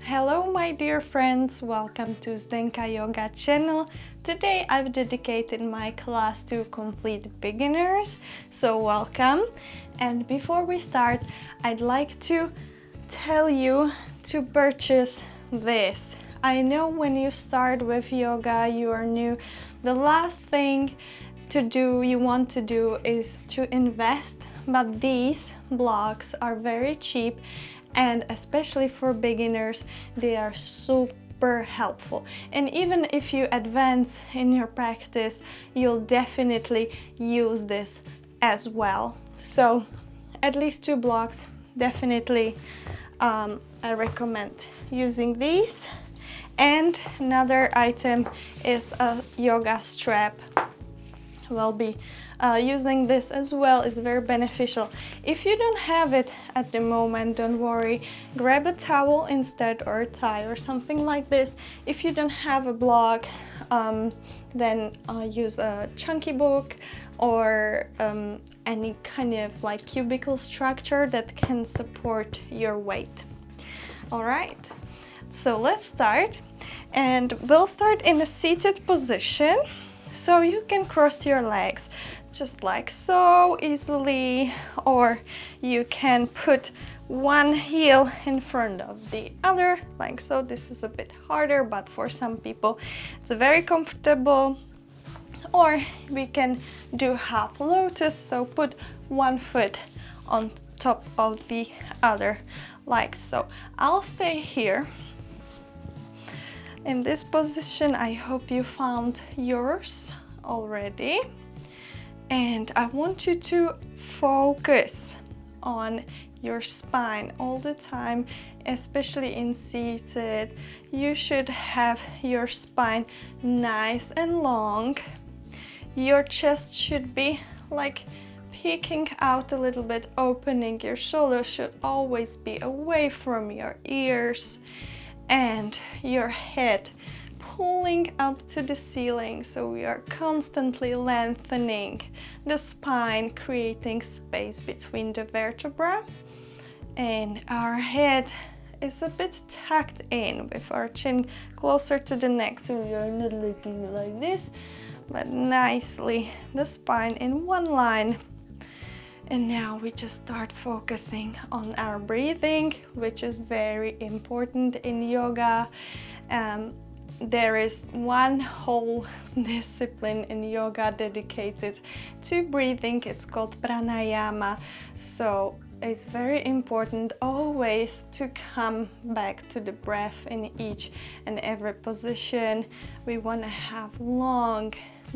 Hello my dear friends, welcome to Zdenka Yoga channel. Today I've dedicated my class to complete beginners, so welcome. And before we start, I'd like to tell you to purchase this. I know when you start with yoga, you are new, the last thing you want to do is to invest, but these blocks are very cheap. And especially for beginners, they are super helpful. And even if you advance in your practice, you'll definitely use this as well. So at least 2 blocks, definitely I recommend using these. And another item is a yoga strap. We'll be using this as well. Is very beneficial. If you don't have it at the moment, don't worry, grab a towel instead or a tie or something like this. If you don't have a block, then use a chunky book or any kind of like cubicle structure that can support your weight. All right, so let's start, and we'll start in a seated position. So you can cross your legs just like so easily, or you can put one heel in front of the other like so. This is a bit harder, but for some people it's very comfortable. Or we can do half lotus, so put one foot on top of the other like so. I'll stay here in this position. I hope you found yours already. And I want you to focus on your spine all the time, especially in seated. You should have your spine nice and long. Your chest should be like peeking out a little bit, opening. Your shoulders should always be away from your ears, and your head pulling up to the ceiling, so we are constantly lengthening the spine, creating space between the vertebrae, and our head is a bit tucked in with our chin closer to the neck, so we are not looking like this, but nicely the spine in one line. And now we just start focusing on our breathing, which is very important in yoga. There is one whole discipline in yoga dedicated to breathing. It's called pranayama. So it's very important always to come back to the breath in each and every position. We want to have long,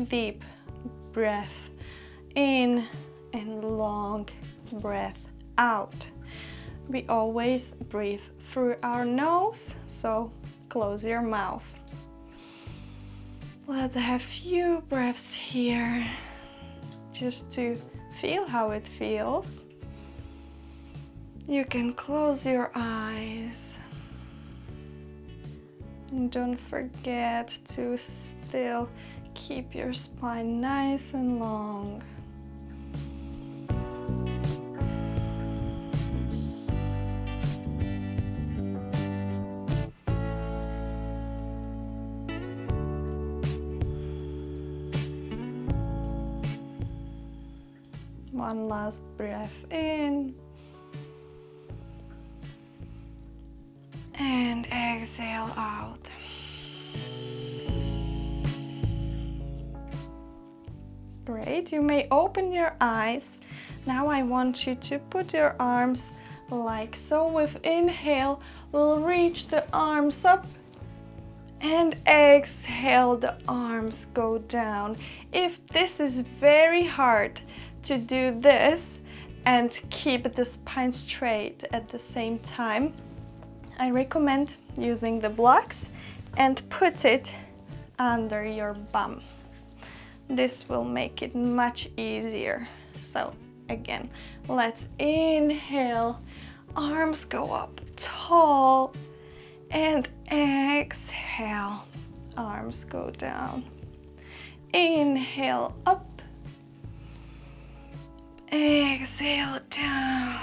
deep breath in and long breath out. We always breathe through our nose, so close your mouth. Let's have a few breaths here just to feel how it feels. You can close your eyes. And don't forget to still keep your spine nice and long. One last breath in and exhale out. Great, you may open your eyes. Now I want you to put your arms like so. With inhale, we'll reach the arms up, and exhale, the arms go down. If this is very hard to do this and keep the spine straight at the same time, I recommend using the blocks and put it under your bum. This will make it much easier. So again, let's inhale, arms go up tall, and exhale, arms go down. Inhale up, exhale down.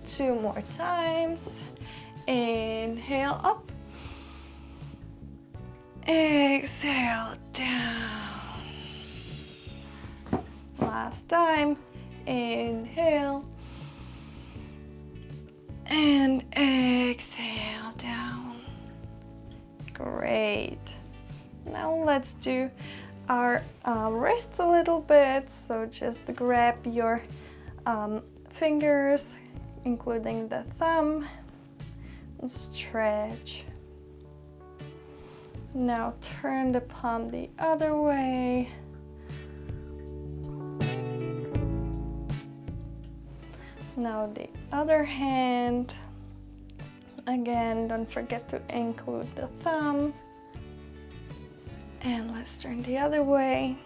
2 more times. Inhale up. Exhale down. Last time. Inhale. And exhale down. Great. Now let's do our wrists a little bit. So just grab your fingers, including the thumb, and stretch. Now turn the palm the other way. Now the other hand. Again, don't forget to include the thumb. And let's turn the other way.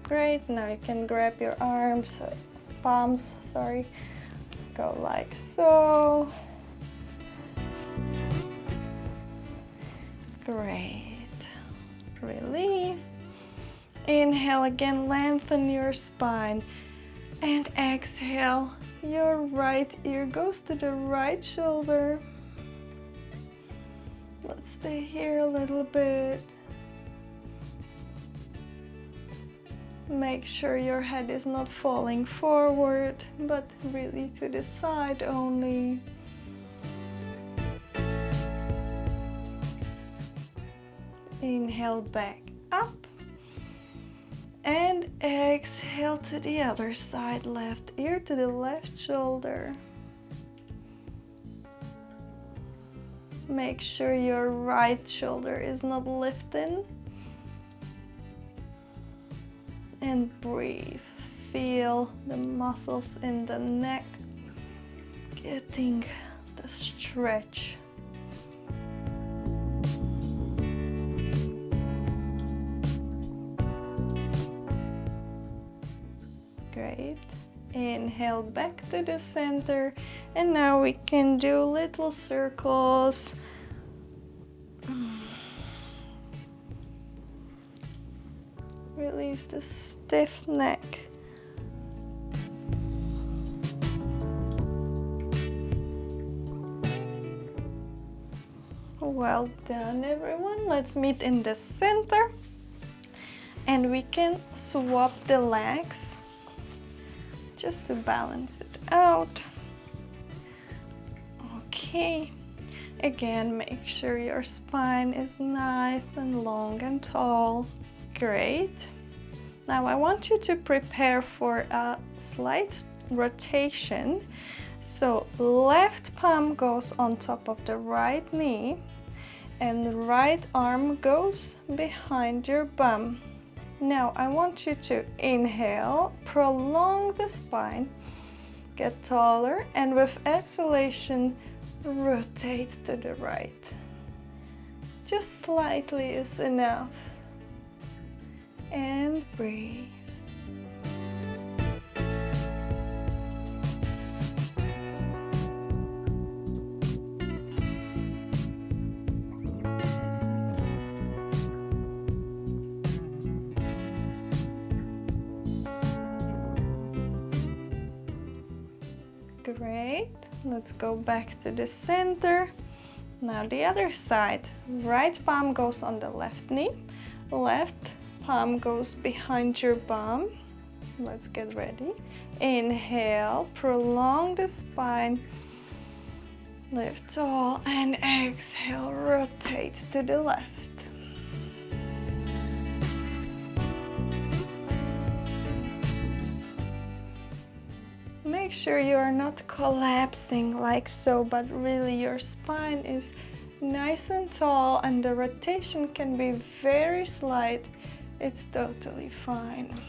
Great, now you can grab your arms, palms, sorry. Go like so. Great. Release. Inhale again, lengthen your spine. And exhale, your right ear goes to the right shoulder. Let's stay here a little bit. Make sure your head is not falling forward, but really to the side only. Inhale back up. And exhale to the other side, left ear to the left shoulder. Make sure your right shoulder is not lifting. And breathe. Feel the muscles in the neck getting the stretch. Great. Inhale back to the center, and now we can do little circles. Release the stiff neck. Well done, everyone. Let's meet in the center, and we can swap the legs just to balance it out. Okay, again, make sure your spine is nice and long and tall. Great. Now I want you to prepare for a slight rotation. So left palm goes on top of the right knee, and the right arm goes behind your bum. Now I want you to inhale, prolong the spine, get taller, and with exhalation, rotate to the right. Just slightly is enough. And breathe. Great. Let's go back to the center. Now the other side. Right palm goes on the left knee. Left palm goes behind your bum. Let's get ready. Inhale, prolong the spine. Lift tall, and exhale, rotate to the left. Make sure you are not collapsing like so, but really your spine is nice and tall, and the rotation can be very slight. It's totally fine.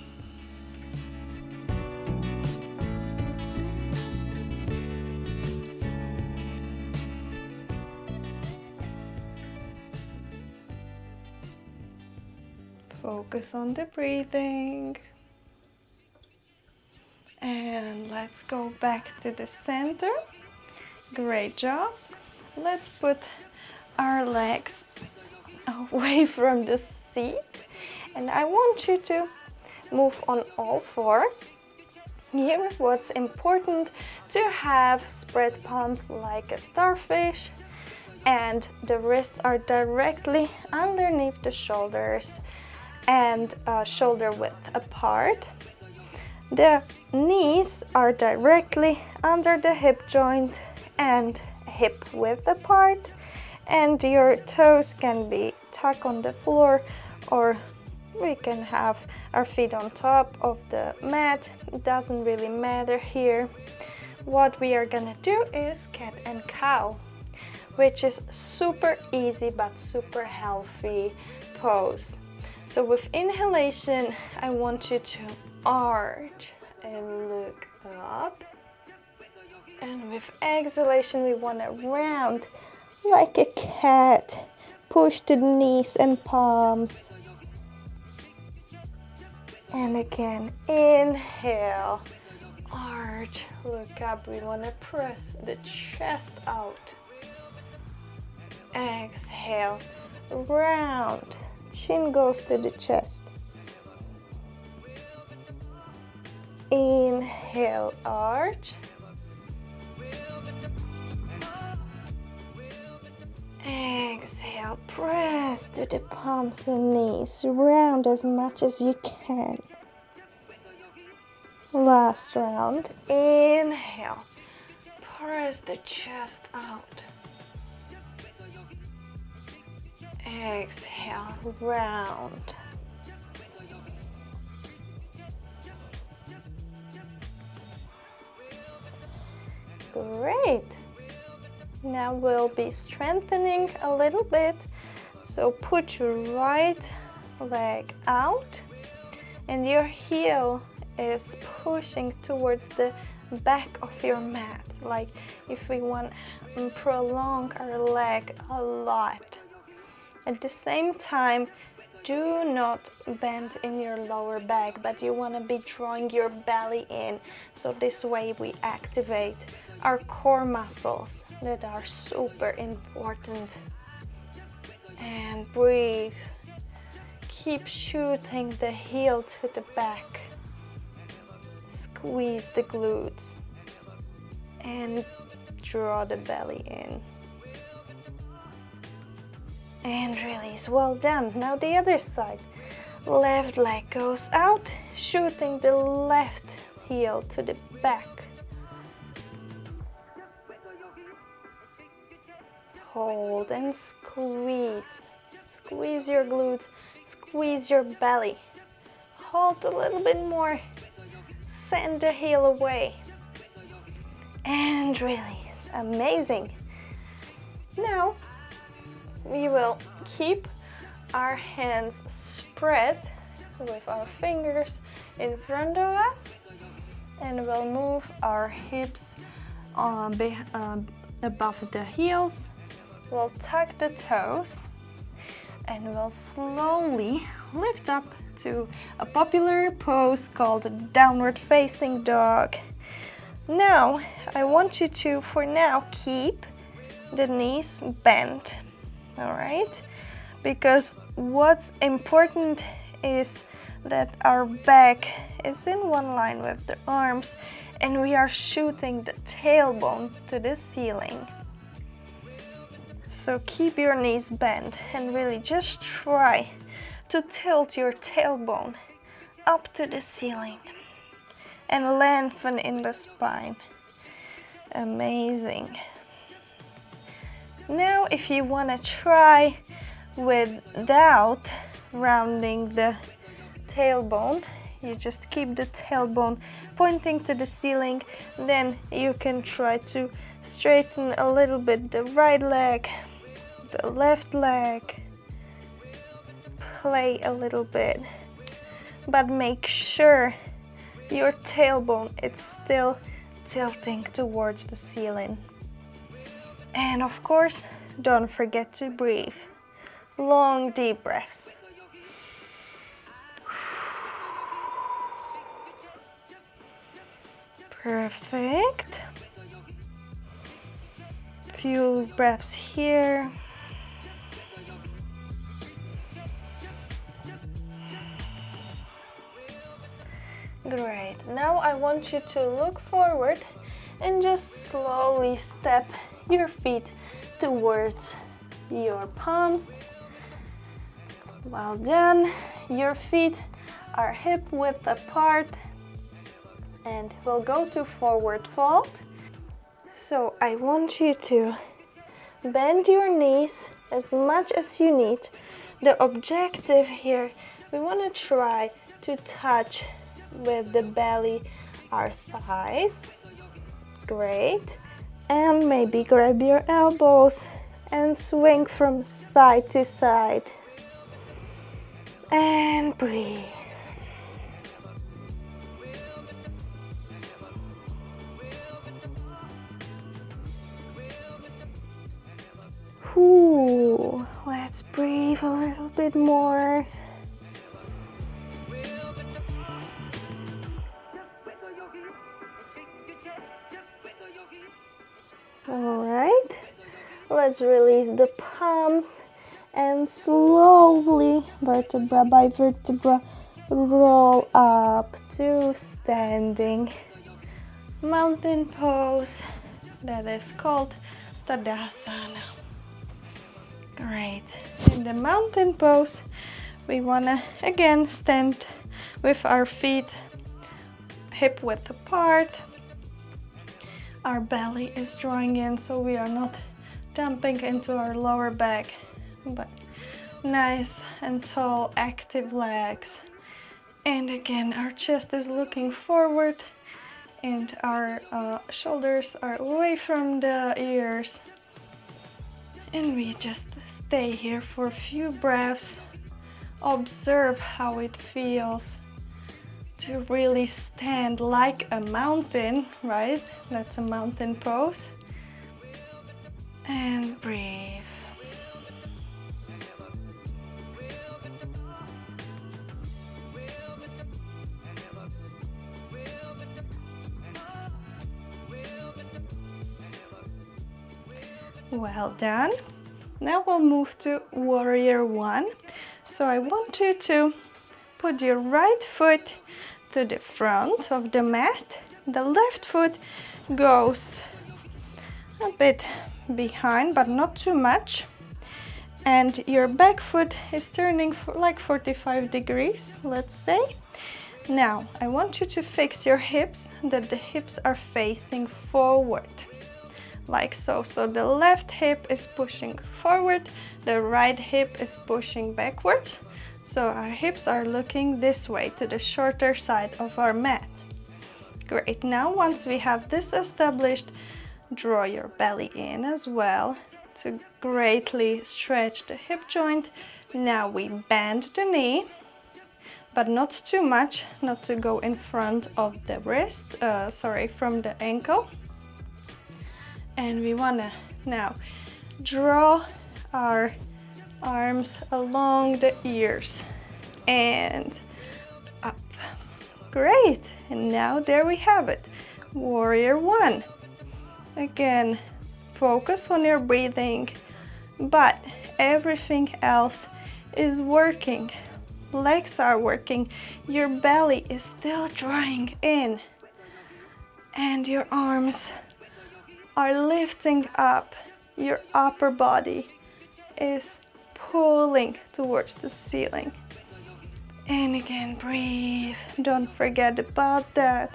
Focus on the breathing. And let's go back to the center. Great job. Let's put our legs away from the seat. And I want you to move on all four. Here, what's important to have spread palms like a starfish, and the wrists are directly underneath the shoulders and shoulder width apart. The knees are directly under the hip joint and hip width apart, and your toes can be tucked on the floor, or we can have our feet on top of the mat. It doesn't really matter here. What we are gonna do is cat and cow, which is super easy but super healthy pose. So with inhalation, I want you to arch and look up. And with exhalation, we want to round like a cat. Push to the knees and palms. And again, inhale, arch, look up. We want to press the chest out. Exhale, round, chin goes to the chest. Inhale, arch. Exhale, press to the palms and knees, round as much as you can. Last round, inhale, press the chest out. Exhale, round. Great. Now we'll be strengthening a little bit. So put your right leg out and your heel is pushing towards the back of your mat. Like if we want to prolong our leg a lot. At the same time, do not bend in your lower back, but you want to be drawing your belly in. So this way we activate our core muscles that are super important. And breathe. Keep shooting the heel to the back. Squeeze the glutes and draw the belly in. And release. Well done. Now the other side. Left leg goes out, shooting the left heel to the back. Hold and squeeze. Squeeze your glutes, squeeze your belly. Hold a little bit more. Send the heel away. And release. Amazing. Now, we will keep our hands spread with our fingers in front of us, and we'll move our hips above the heels. We'll tuck the toes and we'll slowly lift up to a popular pose called downward facing dog. Now, I want you to, for now, keep the knees bent. All right, because what's important is that our back is in one line with the arms and we are shooting the tailbone to the ceiling. So keep your knees bent and really just try to tilt your tailbone up to the ceiling and lengthen in the spine. Amazing. Now, if you want to try without rounding the tailbone, you just keep the tailbone pointing to the ceiling. Then you can try to straighten a little bit the right leg, the left leg, play a little bit, but make sure your tailbone is still tilting towards the ceiling. And of course, don't forget to breathe. Long, deep breaths. Perfect. Few breaths here. Great. Now I want you to look forward and just slowly step your feet towards your palms. Well done. Your feet are hip width apart, and we'll go to forward fold. So I want you to bend your knees as much as you need. The objective here, we want to try to touch with the belly our thighs. Great. And maybe grab your elbows and swing from side to side. And breathe. Ooh, let's breathe a little bit more. All right, let's release the palms and slowly, vertebra by vertebra, roll up to standing mountain pose. That is called Tadasana. Great. In the mountain pose, we want to again stand with our feet hip width apart. Our belly is drawing in, so we are not dumping into our lower back, but nice and tall, active legs. And again, our chest is looking forward and our shoulders are away from the ears. And we just stay here for a few breaths. Observe how it feels to really stand like a mountain, right? That's a mountain pose. And breathe. Well done. Now we'll move to warrior one. So I want you to put your right foot to the front of the mat. The left foot goes a bit behind, but not too much. And your back foot is turning for like 45 degrees, let's say. Now, I want you to fix your hips, that the hips are facing forward, like so. So the left hip is pushing forward, the right hip is pushing backwards. So our hips are looking this way, to the shorter side of our mat. Great. Now, once we have this established, draw your belly in as well to greatly stretch the hip joint. Now we bend the knee, but not too much, not to go in front of the wrist, from the ankle. And we wanna now draw our arms along the ears and up. Great. And now there we have it. Warrior one. Again, focus on your breathing, but everything else is working. Legs are working. Your belly is still drawing in, and your arms are lifting up. Your upper body is pulling towards the ceiling. And again, breathe. Don't forget about that.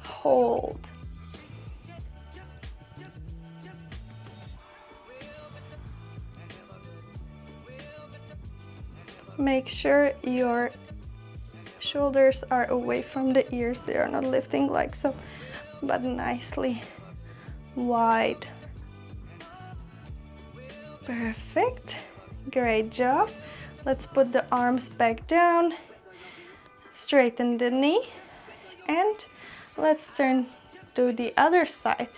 Hold. Make sure your shoulders are away from the ears. They are not lifting like so, but nicely wide. Perfect. Great job. Let's put the arms back down, straighten the knee, and let's turn to the other side.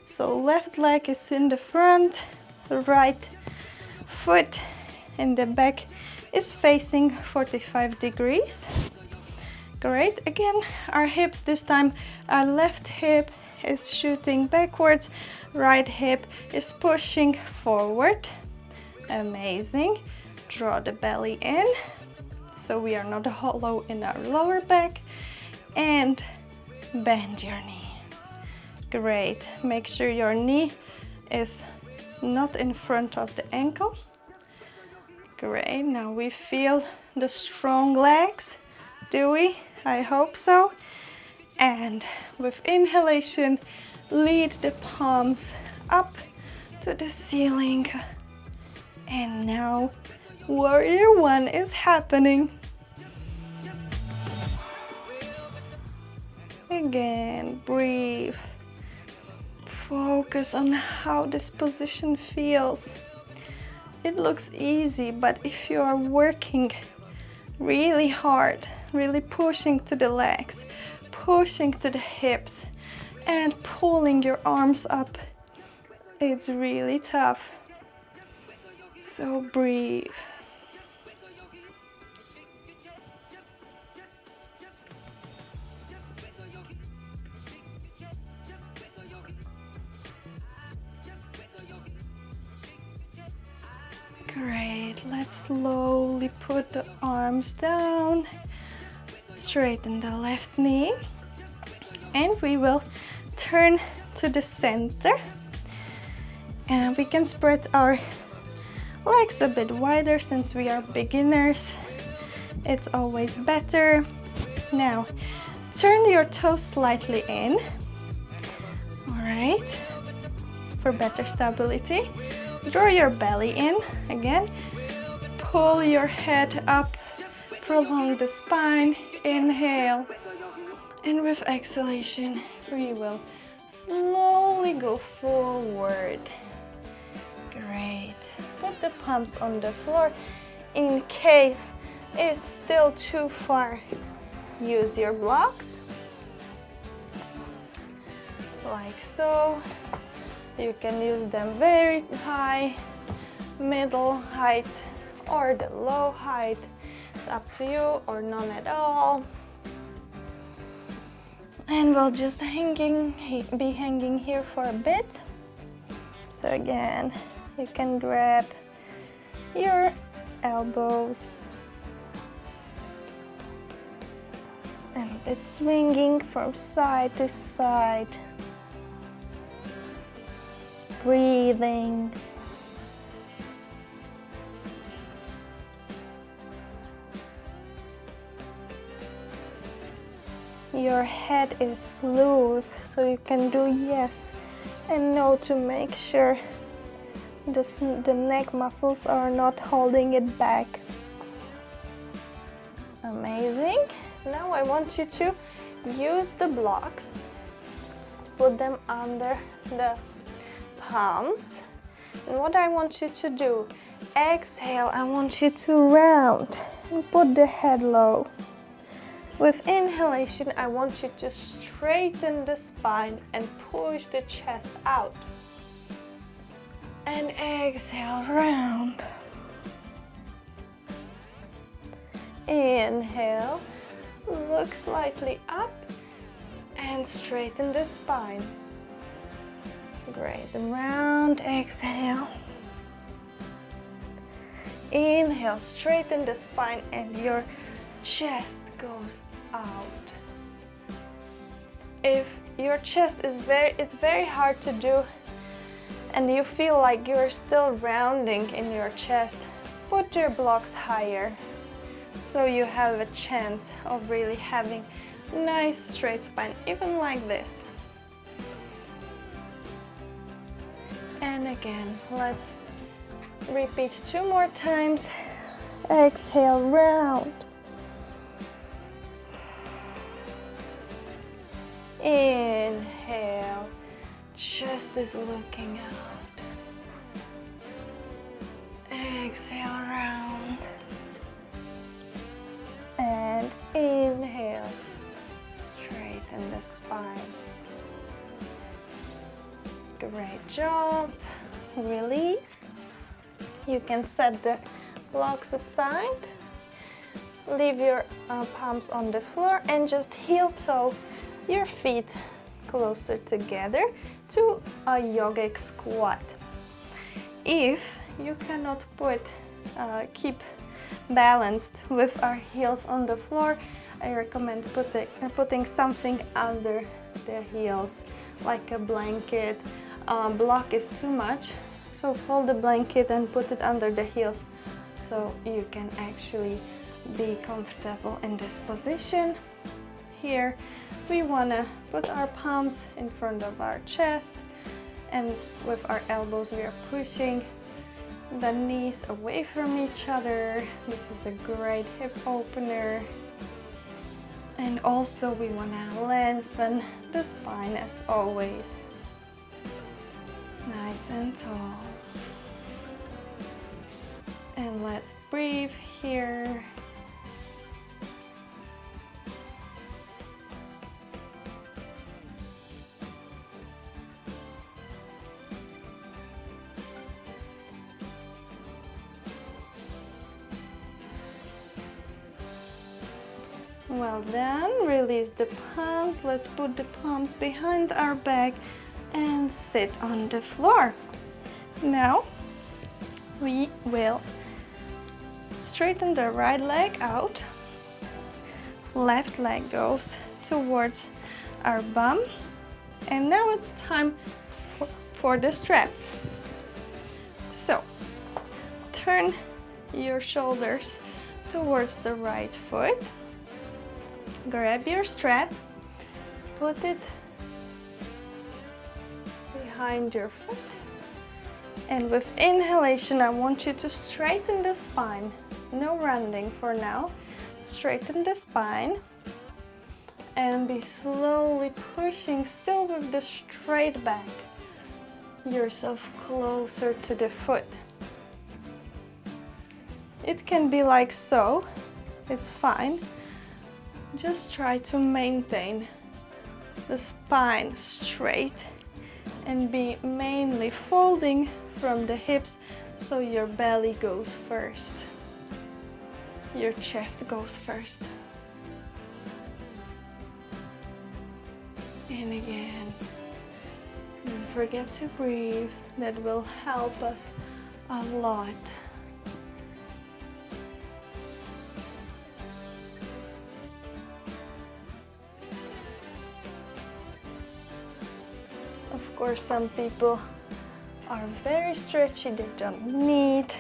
So left leg is in the front, right foot in the back is facing 45 degrees. Great. Again, our hips this time, our left hip is shooting backwards, right hip is pushing forward. Amazing. Draw the belly in so we are not hollow in our lower back. and bend your knee. Great. Make sure your knee is not in front of the ankle. Great. Now we feel the strong legs. Do we? I hope so. And with inhalation, lead the palms up to the ceiling. And now warrior one is happening. Again, breathe. Focus on how this position feels. It looks easy, but if you are working really hard, really pushing to the legs, pushing to the hips, and pulling your arms up, it's really tough. So breathe. Great, let's slowly put the arms down, straighten the left knee, and we will turn to the center. And we can spread our legs a bit wider since we are beginners. It's always better. Now, turn your toes slightly in. All right, for better stability. Draw your belly in, again, pull your head up, prolong the spine, inhale, and with exhalation, we will slowly go forward. Great. Put the palms on the floor. In case it's still too far, use your blocks, like so. You can use them very high, middle height, or the low height. It's up to you, or none at all. And we'll just be hanging here for a bit. So again, you can grab your elbows and it's swinging from side to side. Breathing. Your head is loose, so you can do yes and no to make sure the neck muscles are not holding it back. Amazing. Now I want you to use the blocks, put them under the palms, and what I want you to do, exhale, I want you to round and put the head low. With inhalation, I want you to straighten the spine and push the chest out. And exhale, round. Inhale, look slightly up and straighten the spine. Great, round, exhale. Inhale, straighten the spine and your chest goes out. If your chest is it's very hard to do and you feel like you're still rounding in your chest, put your blocks higher so you have a chance of really having nice straight spine, even like this. And again, let's repeat 2 more times. Exhale, round. Inhale, chest is looking out. Exhale, round. And inhale, straighten the spine. Great job. Release. You can set the blocks aside. Leave your palms on the floor and just heel toe your feet closer together to a yogic squat. If you cannot keep balanced with our heels on the floor, I recommend putting something under the heels, like a blanket. Block is too much, so fold the blanket and put it under the heels so you can actually be comfortable in this position. Here we want to put our palms in front of our chest, and with our elbows we are pushing the knees away from each other. This is a great hip opener. And also we want to lengthen the spine as always. Nice and tall. And let's breathe here. Well done. Release the palms. Let's put the palms behind our back and sit on the floor. Now we will straighten the right leg out. Left leg goes towards our bum. And now it's time for the strap. So turn your shoulders towards the right foot. Grab your strap, put it behind your foot, and with inhalation I want you to straighten the spine. No rounding for now. Straighten the spine and be slowly pushing, still with the straight back, yourself closer to the foot. It can be like so, it's fine. Just try to maintain the spine straight and be mainly folding from the hips so your belly goes first. Your chest goes first. And again, don't forget to breathe. That will help us a lot. Of course, some people are very stretchy, they don't need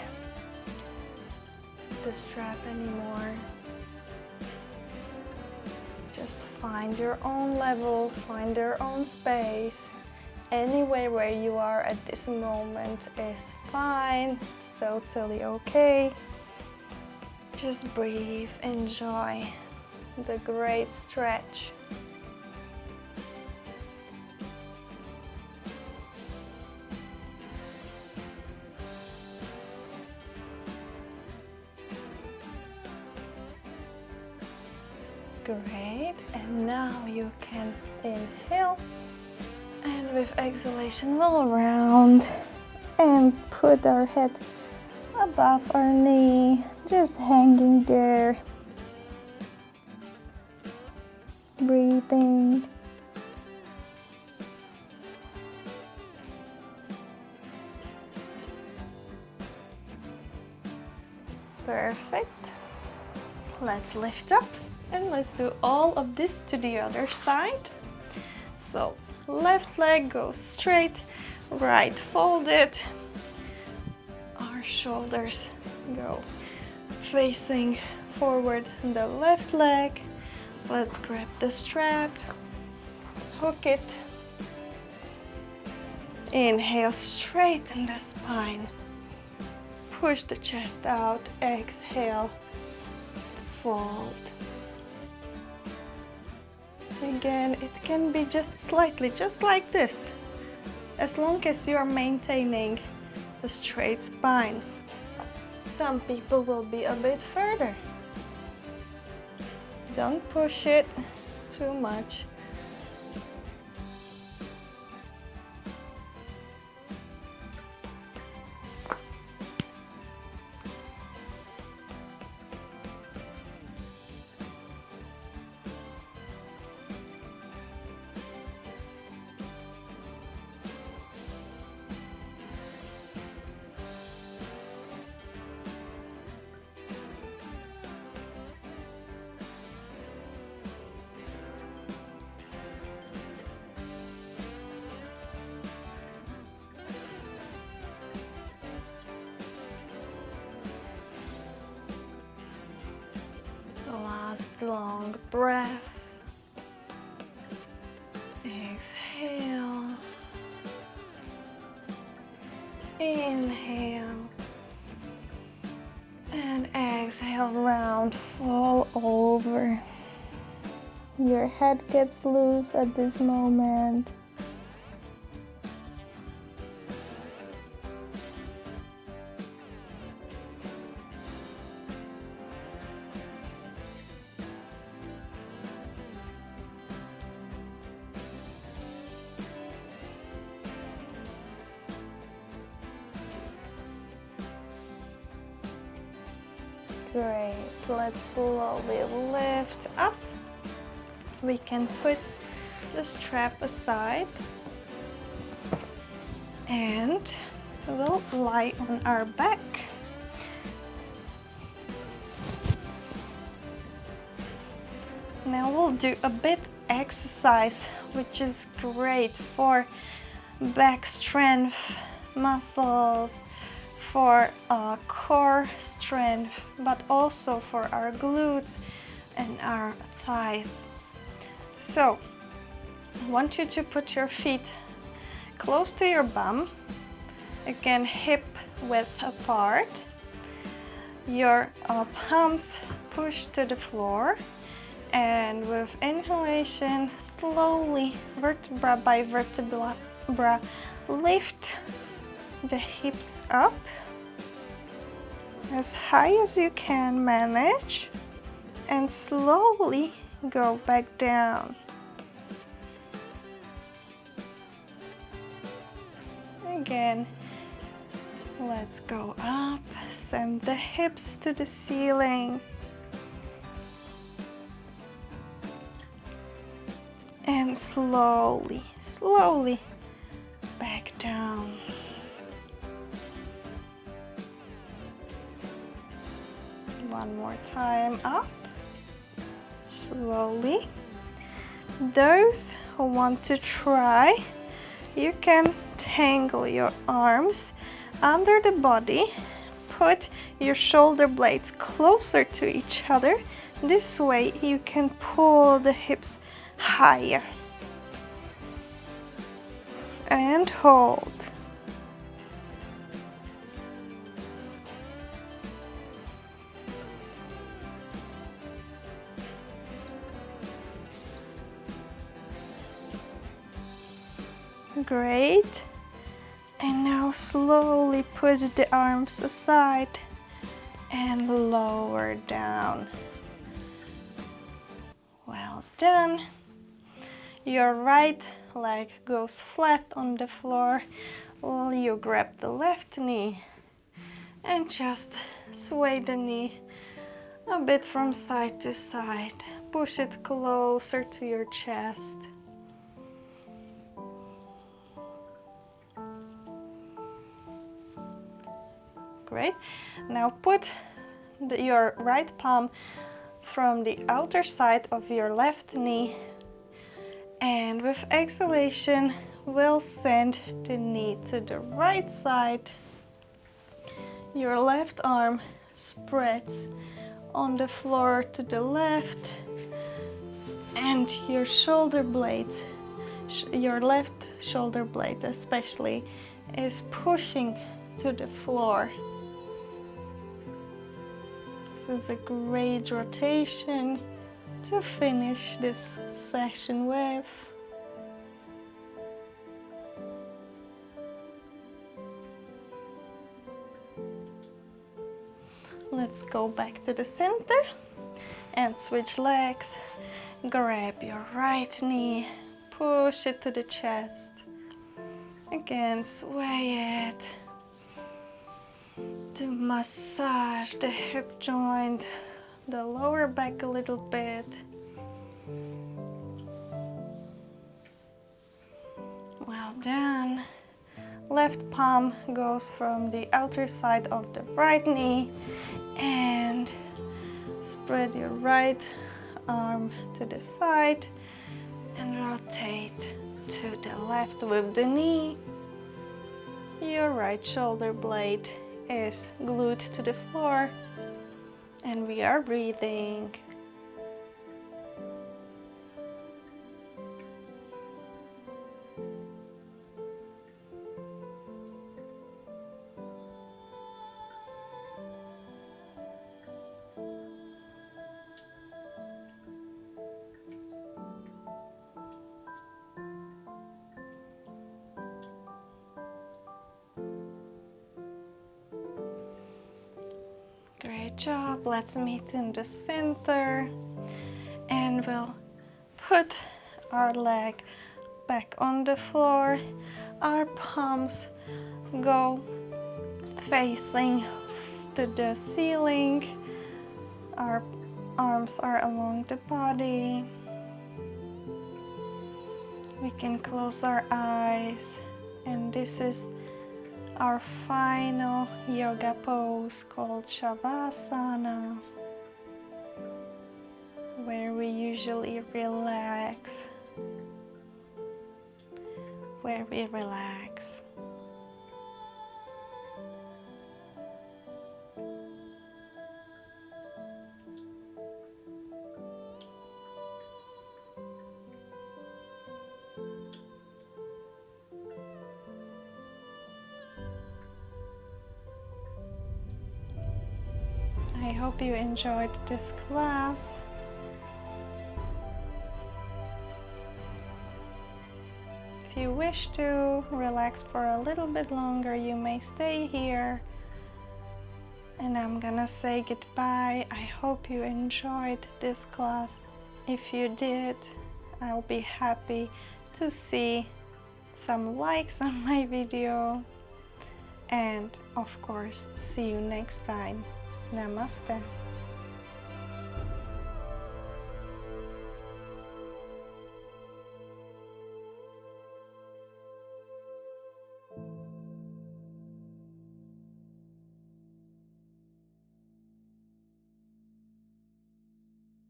the strap anymore. Just find your own level, find your own space. Anywhere where you are at this moment is fine, it's totally okay. Just breathe, enjoy the great stretch. Great, and now you can inhale, and with exhalation we'll round and put our head above our knee, just hanging there, breathing. Perfect. Let's lift up. And let's do all of this to the other side. So left leg goes straight, right folded. Our shoulders go facing forward in the left leg. Let's grab the strap, hook it. Inhale, straighten the spine. Push the chest out, exhale, fold. Again, it can be just slightly, just like this, as long as you are maintaining the straight spine. Some people will be a bit further. Don't push it too much. long breath. Exhale. Inhale. And exhale, round, fall over. Your head gets loose at this moment. Great, let's slowly lift up. We can put the strap aside and we'll lie on our back. Now we'll do a bit exercise, which is great for back strength, muscles, for core strength, but also for our glutes and our thighs. So I want you to put your feet close to your bum, again hip width apart, your palms push to the floor, and with inhalation slowly vertebra by vertebra lift the hips up as high as you can manage and slowly go back down. Again, let's go up, send the hips to the ceiling. And slowly, slowly back down. One more time, up, slowly. Those who want to try, you can tangle your arms under the body, put your shoulder blades closer to each other. This way you can pull the hips higher. And hold. Great. And now slowly put the arms aside and lower down. Well done. Your right leg goes flat on the floor while you grab the left knee and just sway the knee a bit from side to side. Push it closer to your chest. Great. Now put your right palm from the outer side of your left knee, and with exhalation we'll send the knee to the right side. Your left arm spreads on the floor to the left, and your shoulder blades, your left shoulder blade especially, is pushing to the floor. This is a great rotation to finish this session with. Let's go back to the center and switch legs. Grab your right knee, push it to the chest. Again, sway it to massage the hip joint, the lower back a little bit. Well done. Left palm goes from the outer side of the right knee, and spread your right arm to the side and rotate to the left with the knee. Your right shoulder blade is glued to the floor, and we are breathing. Great job. Let's meet in the center. And we'll put our leg back on the floor. Our palms go facing to the ceiling. Our arms are along the body. We can close our eyes, and this is our final yoga pose called Shavasana, where we usually relax, I hope you enjoyed this class. If you wish to relax for a little bit longer, you may stay here. And I'm gonna say goodbye. I hope you enjoyed this class. If you did, I'll be happy to see some likes on my video. And of course, see you next time. Namaste.